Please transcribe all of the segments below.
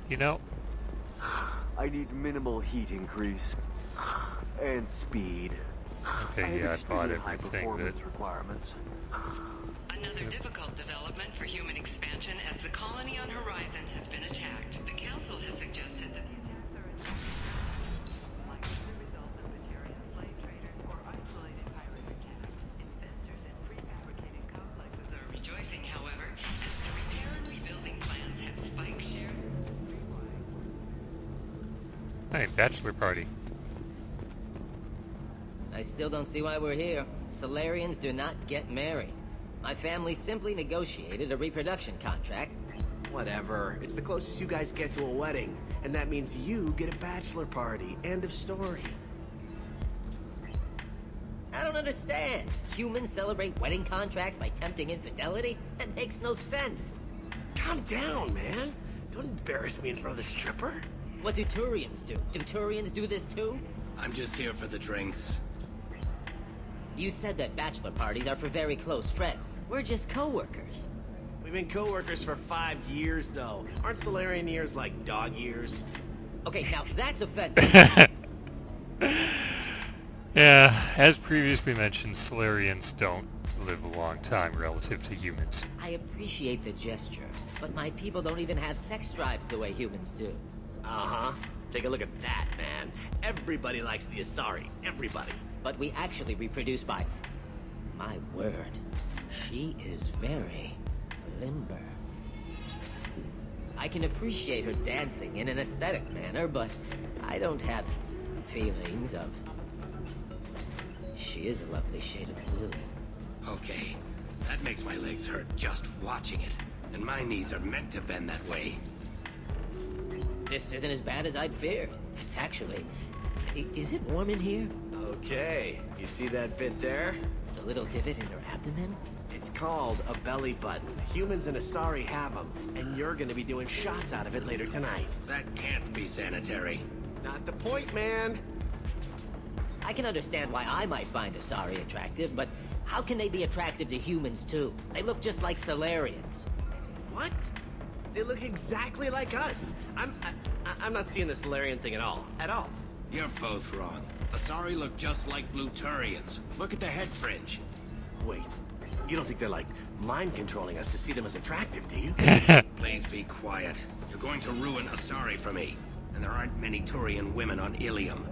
You know? I need minimal heat increase. And speed. Okay, yeah, I bought high everything performance that... requirements. Another difficult development for human expansion as the colony on Horizon has been attacked. The Council has suggested that the attacks are likely the result of Batarian slave traders or isolated pirate attacks. Investors in prefabricated complexes are rejoicing, however, as the repair and rebuilding plans have spiked share. Hey, bachelor party. I still don't see why we're here. Solarians do not get married. My family simply negotiated a reproduction contract. Whatever. It's the closest you guys get to a wedding. And that means you get a bachelor party. End of story. I don't understand. Humans celebrate wedding contracts by tempting infidelity? That makes no sense. Calm down, man. Don't embarrass me in front of the stripper. What do Turians do? Do Turians do this too? I'm just here for the drinks. You said that bachelor parties are for very close friends. We're just co-workers. We've been co-workers for 5 years, though. Aren't Solarian years like dog years? Okay, now that's offensive. Yeah, as previously mentioned, Solarians don't live a long time relative to humans. I appreciate the gesture, but my people don't even have sex drives the way humans do. Uh-huh. Take a look at that, man. Everybody likes the Asari. Everybody. But we actually reproduce by... My word. She is very limber. I can appreciate her dancing in an aesthetic manner, but I don't have feelings of... She is a lovely shade of blue. Okay, that makes my legs hurt just watching it. And my knees are meant to bend that way. This isn't as bad as I'd feared. It's actually... Is it warm in here? Okay. You see that bit there? The little divot in her abdomen? It's called a belly button. Humans and Asari have them, and you're gonna be doing shots out of it later tonight. That can't be sanitary. Not the point, man. I can understand why I might find Asari attractive, but how can they be attractive to humans too? They look just like Solarians. What? They look exactly like us. I'm not seeing the Solarian thing at all. At all. You're both wrong. Asari look just like Blue Turians. Look at the head fringe. Wait. You don't think they're like mind controlling us to see them as attractive, do you? Please be quiet. You're going to ruin Asari for me. And there aren't many Turian women on Ilium.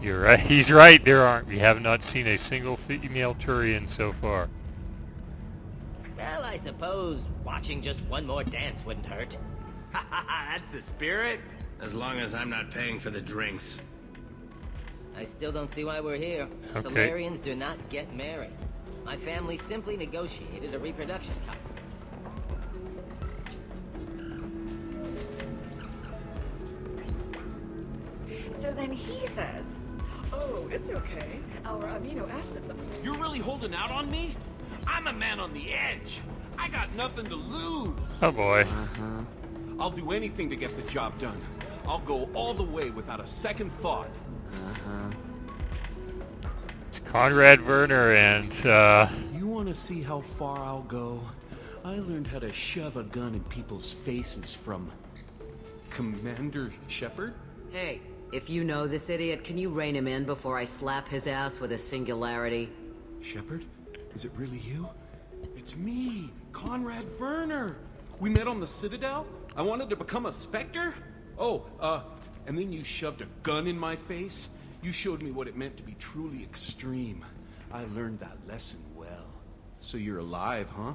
You're right. He's right. There aren't. We have not seen a single female Turian so far. Well, I suppose watching just one more dance wouldn't hurt. That's the spirit. As long as I'm not paying for the drinks. I still don't see why we're here. Okay. Solarians do not get married. My family simply negotiated a reproduction contract. So then he says, oh, it's okay. Our amino acids are... You're really holding out on me? I'm a man on the edge. I got nothing to lose. Oh boy. I'll do anything to get the job done. I'll go all the way without a second thought. It's Conrad Werner and, You want to see how far I'll go? I learned how to shove a gun in people's faces from... Commander Shepard? Hey, if you know this idiot, can you rein him in before I slap his ass with a singularity? Shepard? Is it really you? It's me, Conrad Werner. We met on the Citadel? I wanted to become a Spectre? Oh, and then you shoved a gun in my face? You showed me what it meant to be truly extreme. I learned that lesson well. So you're alive, huh?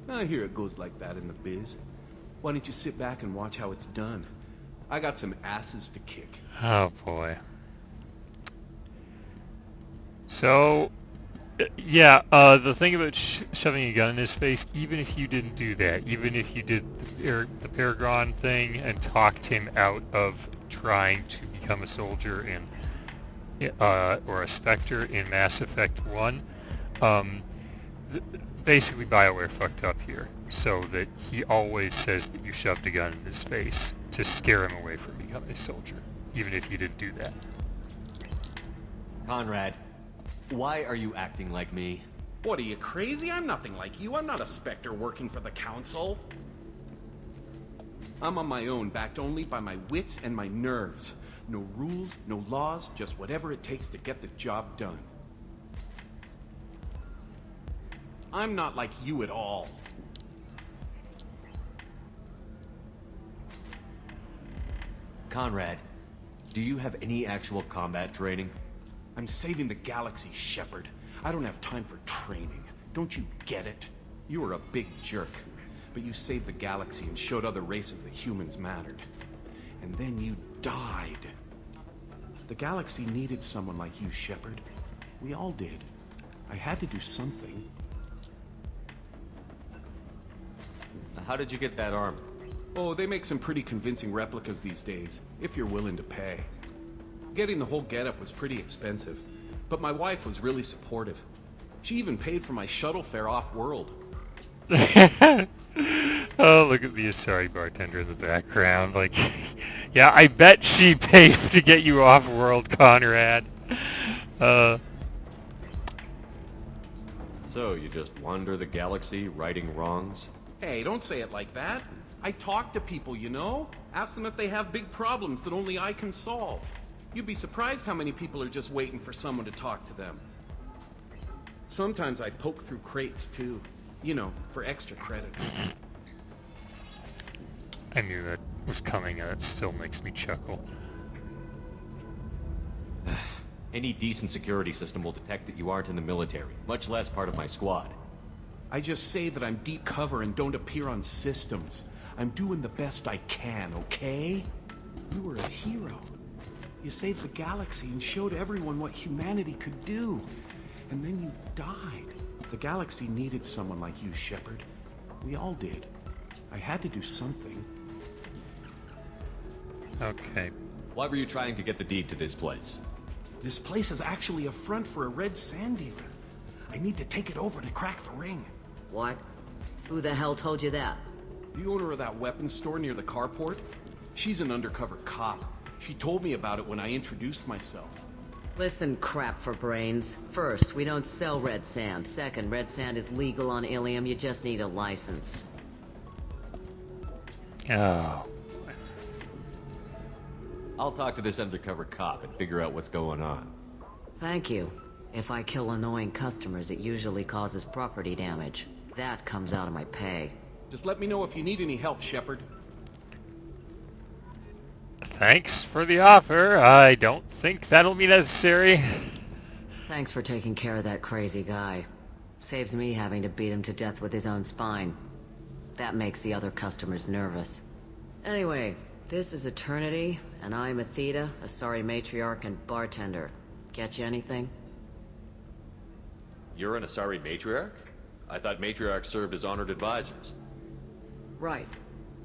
I hear it goes like that in the biz. Why don't you sit back and watch how it's done? I got some asses to kick. oh boy. So, yeah, the thing about shoving a gun in his face, even if you didn't do that, even if you did the Paragon thing and talked him out of trying to become a soldier in, or a Spectre in Mass Effect 1, basically BioWare fucked up here, so that he always says that you shoved a gun in his face to scare him away from becoming a soldier, even if you didn't do that. Conrad, why are you acting like me? What, are you crazy? I'm nothing like you. I'm not a Spectre working for the Council. I'm on my own, backed only by my wits and my nerves. No rules, no laws, just whatever it takes to get the job done. I'm not like you at all. Conrad, do you have any actual combat training? I'm saving the galaxy, Shepard. I don't have time for training. Don't you get it? You were a big jerk, but you saved the galaxy and showed other races that humans mattered. And then you died. The galaxy needed someone like you, Shepard. We all did. I had to do something. How did you get that armor? Oh, they make some pretty convincing replicas these days, if you're willing to pay. Getting the whole getup was pretty expensive, but my wife was really supportive. She even paid for my shuttle fare off-world. Oh, look at the Asari bartender in the background. Like, yeah, I bet she paid to get you off-world, Conrad. So, you just wander the galaxy, righting wrongs? Hey, don't say it like that. I talk to people, you know? Ask them if they have big problems that only I can solve. You'd be surprised how many people are just waiting for someone to talk to them. Sometimes I poke through crates, too. You know, for extra credit. I knew that was coming, and it still makes me chuckle. Any decent security system will detect that you aren't in the military, much less part of my squad. I just say that I'm deep cover and don't appear on systems. I'm doing the best I can, okay? You were a hero. You saved the galaxy and showed everyone what humanity could do. And then you died. The galaxy needed someone like you, Shepard. We all did. I had to do something. Okay. Why were you trying to get the deed to this place? This place is actually a front for a red sand dealer. I need to take it over to crack the ring. What? Who the hell told you that? The owner of that weapons store near the carport? She's an undercover cop. She told me about it when I introduced myself. Listen, crap for brains. First, we don't sell red sand. Second, red sand is legal on Ilium. You just need a license. Oh. I'll talk to this undercover cop and figure out what's going on. Thank you. If I kill annoying customers, it usually causes property damage. That comes out of my pay. Just let me know if you need any help, Shepard. Thanks for the offer. I don't think that'll be necessary. Thanks for taking care of that crazy guy. Saves me having to beat him to death with his own spine. That makes the other customers nervous. Anyway, this is Eternity, and I'm Athena, Asari matriarch and bartender. Get you anything? You're an Asari matriarch? I thought matriarchs served as honored advisors. Right.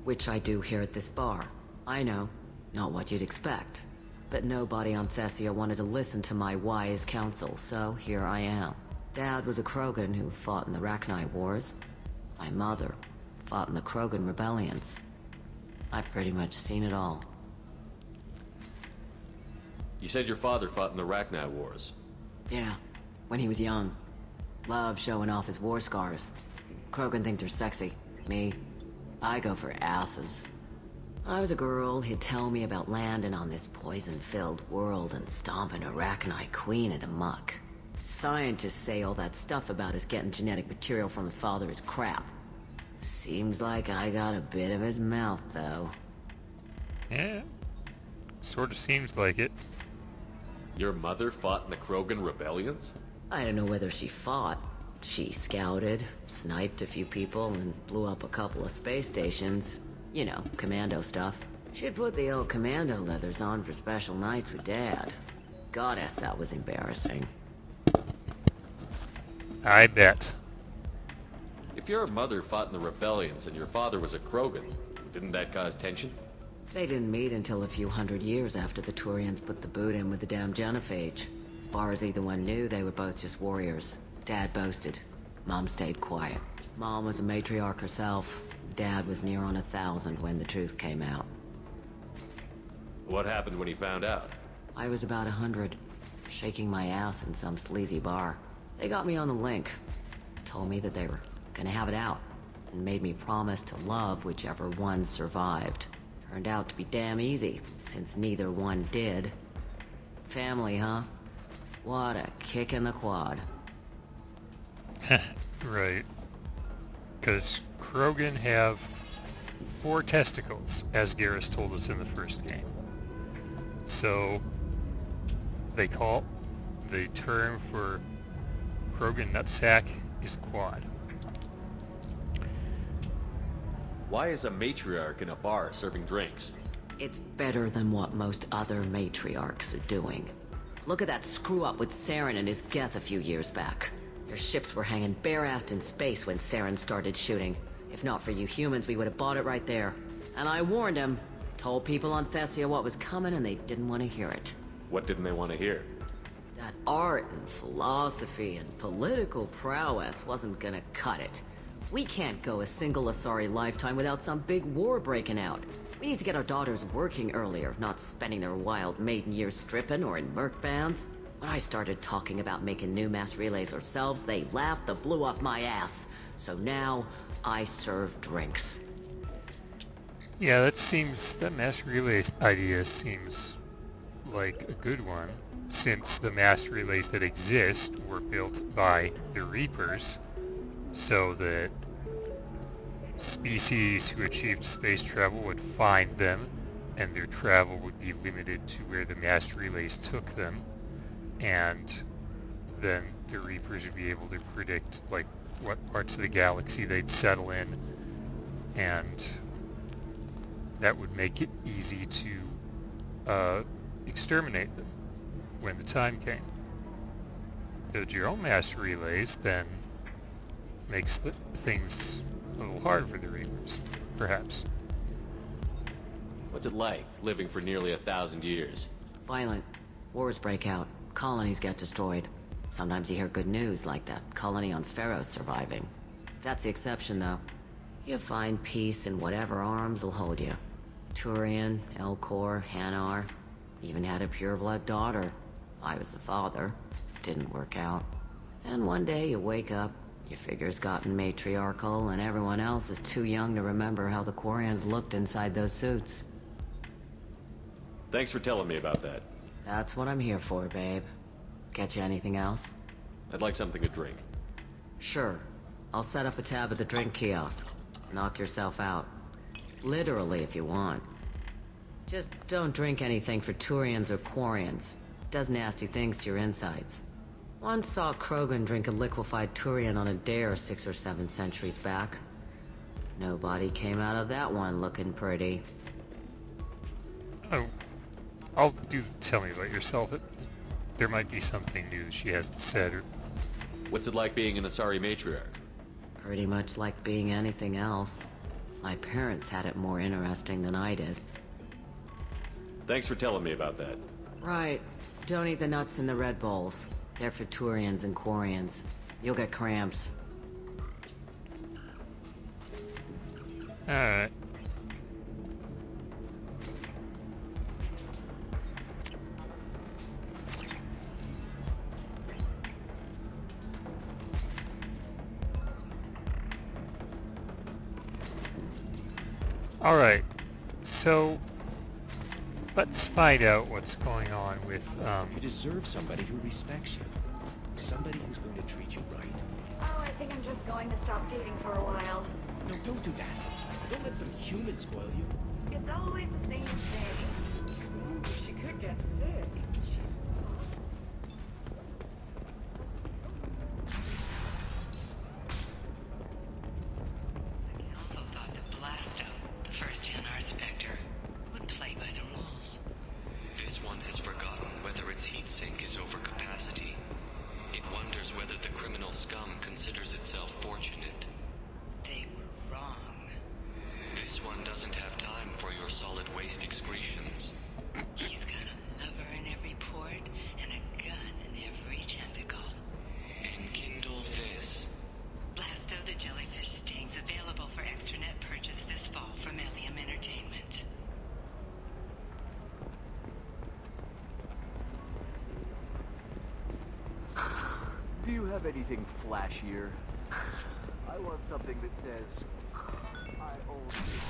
Which I do here at this bar. I know. Not what you'd expect. But nobody on Thessia wanted to listen to my wise counsel, so here I am. Dad was a Krogan who fought in the Rachni Wars. My mother fought in the Krogan rebellions. I've pretty much seen it all. You said your father fought in the Rachni Wars. Yeah, when he was young. Loved showing off his war scars. Krogan think they're sexy. Me, I go for asses. When I was a girl, he'd tell me about landing on this poison-filled world and stomping a Rachni queen into muck. Scientists say all that stuff about us getting genetic material from the father is crap. Seems like I got a bit of his mouth, though. Yeah, sort of seems like it. Your mother fought in the Krogan rebellions? I don't know whether she fought. She scouted, sniped a few people, and blew up a couple of space stations. You know, commando stuff. She'd put the old commando leathers on for special nights with Dad. Goddess, that was embarrassing. I bet. If your mother fought in the rebellions and your father was a Krogan, didn't that cause tension? They didn't meet until a few hundred years after the Turians put the boot in with the damn genophage. As far as either one knew, they were both just warriors. Dad boasted. Mom stayed quiet. Mom was a matriarch herself. Dad was near on 1,000 when the truth came out. What happened when he found out? I was about 100, shaking my ass in some sleazy bar. They got me on the link. Told me that they were gonna have it out. and made me promise to love whichever one survived. Turned out to be damn easy, since neither one did. Family, huh? What a kick in the quad. Right. Because Krogan have 4 testicles, as Garrus told us in the first game. So, the term for Krogan nutsack is quad. Why is a matriarch in a bar serving drinks? It's better than what most other matriarchs are doing. Look at that screw-up with Saren and his Geth a few years back. Their ships were hanging bare-assed in space when Saren started shooting. If not for you humans, we would have bought it right there. And I warned him. Told people on Thessia what was coming and they didn't want to hear it. What didn't they want to hear? That art and philosophy and political prowess wasn't gonna cut it. We can't go a single Asari lifetime without some big war breaking out. We need to get our daughters working earlier, not spending their wild maiden years stripping or in merc bands. When I started talking about making new mass relays ourselves, they laughed the blue off my ass. So now, I serve drinks. Yeah, that mass relay idea seems like a good one, since the mass relays that exist were built by the Reapers, so that species who achieved space travel would find them, and their travel would be limited to where the mass relays took them, and then the Reapers would be able to predict like what parts of the galaxy they'd settle in, and that would make it easy to exterminate them when the time came. Build your own mass relays, then makes things a little hard for the Reapers, perhaps. What's it like, living for nearly 1,000 years? Violent. Wars break out. Colonies get destroyed. Sometimes you hear good news, like that colony on Pharaoh surviving. That's the exception, though. You find peace in whatever arms will hold you. Turian, Elcor, Hanar. Even had a pureblood daughter. I was the father. Didn't work out. And one day you wake up, your figure's gotten matriarchal, and everyone else is too young to remember how the Quarians looked inside those suits. Thanks for telling me about that. That's what I'm here for, babe. Get you anything else? I'd like something to drink. Sure. I'll set up a tab at the drink kiosk. Knock yourself out. Literally, if you want. Just don't drink anything for Turians or Quarians. Does nasty things to your insides. Once saw Krogan drink a liquefied Turian on a dare 6 or 7 centuries back. Nobody came out of that one looking pretty. Oh, tell me about yourself. There might be something new she hasn't said. What's it like being an Asari matriarch? Pretty much like being anything else. My parents had it more interesting than I did. Thanks for telling me about that. Right. Don't eat the nuts in the Red Bowls. They're for Turians and Quarians. You'll get cramps. Alright. Alright, so let's find out what's going on with, You deserve somebody who respects you. Somebody who's going to treat you right. Oh, I think I'm just going to stop dating for a while. No, don't do that. Don't let some human spoil you. It's always the same thing. Ooh, she could get sick. She's... The council thought that Blasto, the first NR Spectre, would play by the rules. This one has forgotten whether its heat sink is over capacity. It wonders whether the criminal scum considers itself fortunate. They were wrong. This one doesn't have time for your solid waste excretions. He's got a lover in every port and a gun in every tentacle. Enkindle this. Blasto the Jellyfish Sting's available for extranet purchase this fall from Ilium Entertainment. Do you have anything flashier? I want something that says, I own you.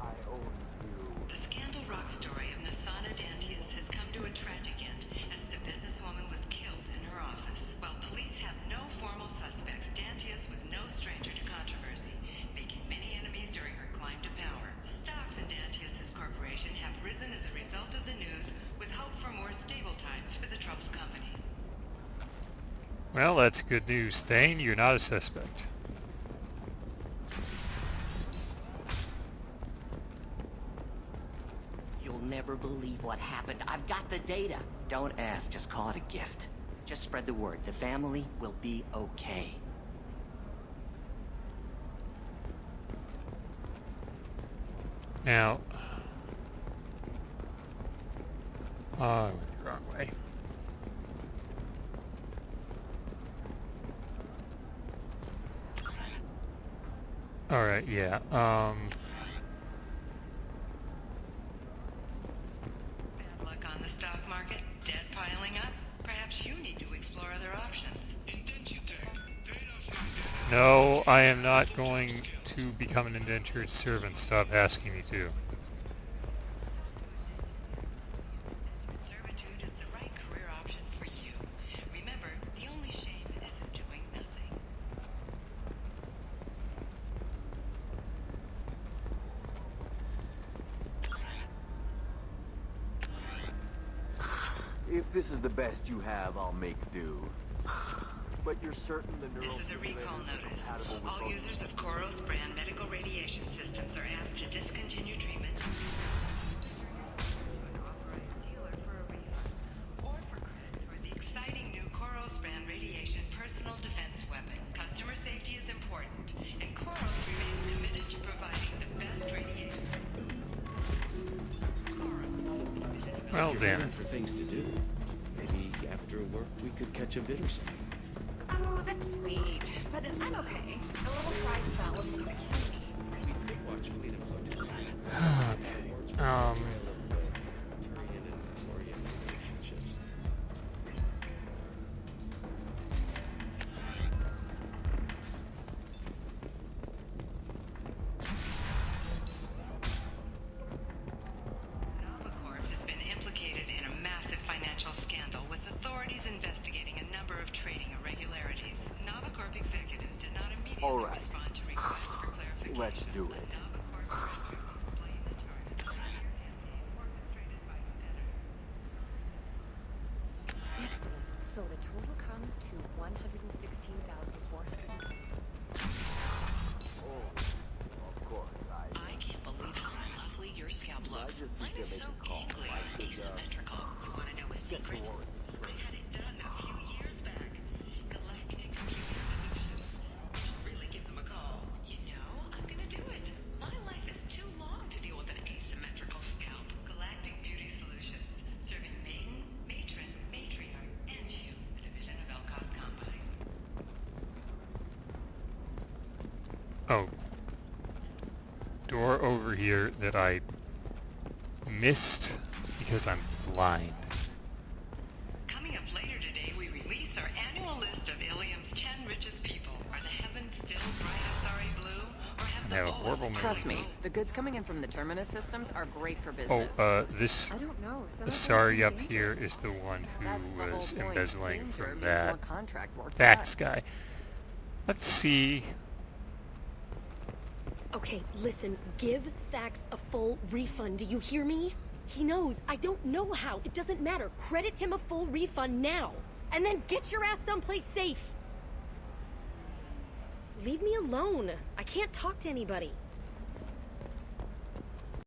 I own you. The Scandal Rock story of Nasana Dantius has come to a tragic end as the businesswoman was killed in her office. While police have no formal suspects, Dantius was no stranger to controversy, making many enemies during her climb to power. The stocks in Dantius' corporation have risen as a result of the news, with hope for more stable times for the troubled company. Well, that's good news, Thane. You're not a suspect. You'll never believe what happened. I've got the data. Don't ask, just call it a gift. Just spread the word. The family will be okay. Now, I went the wrong way. Alright, yeah, Bad luck on the stock market? Debt piling up? Perhaps you need to explore other options. no, I am not going to become an indentured servant. Stop asking me to. Servitude is the right career option for you. Remember, the only shame isn't doing nothing. If this is the best you have, I'll make do. But you're certain the neural This is a recall stimulator is notice. compatible with All both- users of Koros brand medical radiation systems are asked to discontinue treatment. Or for credit for the exciting new Koros brand radiation personal defense weapon. Customer safety is important, and Koros remains committed to providing the best radiation. Koros. Well, damn it. For things to do. Maybe after work we could catch a vid or something. Oh, that's sweet. But I'm okay. A little fried salad with bikini. We could watch Fleet of Flotilla. Okay. Korean and Oriental relationships. Novacorp has been implicated in a massive financial scandal, with authorities investigating a number of trading irregularities. Novacorp executives did not immediately All right. respond to requests for clarification. Let's do it. Excellent. So the total comes to 116,400. Oh, of course, I can't believe how lovely your scalp looks. just Mine need is to so make a call. gangly, I could, asymmetrical. You want to know a secret? I had it done a few years back. Galactic Beauty Solutions. You should really give them a call. You know, I'm gonna do it. My life is too long to deal with an asymmetrical scalp. Galactic Beauty Solutions, serving maiden, matron, matriarch, and you, a division of Elcos Combine. Oh. Door over here that I missed because I'm blind. Coming up later today, we release our annual list of Ilium's 10 richest people. Are the heavens still bright Asari blue, or have I the have a lowest horrible memory. Trust me, the goods coming in from the Terminus systems are great for business. This I don't know. Some of them Asari seem up here dangerous. is the one That's who the whole was point. embezzling Danger from means that more contract work for Thax us. guy. Let's see. Okay, listen, give Thax a full refund, do you hear me? He knows, I don't know how, it doesn't matter. Credit him a full refund now, and then get your ass someplace safe. Leave me alone, I can't talk to anybody.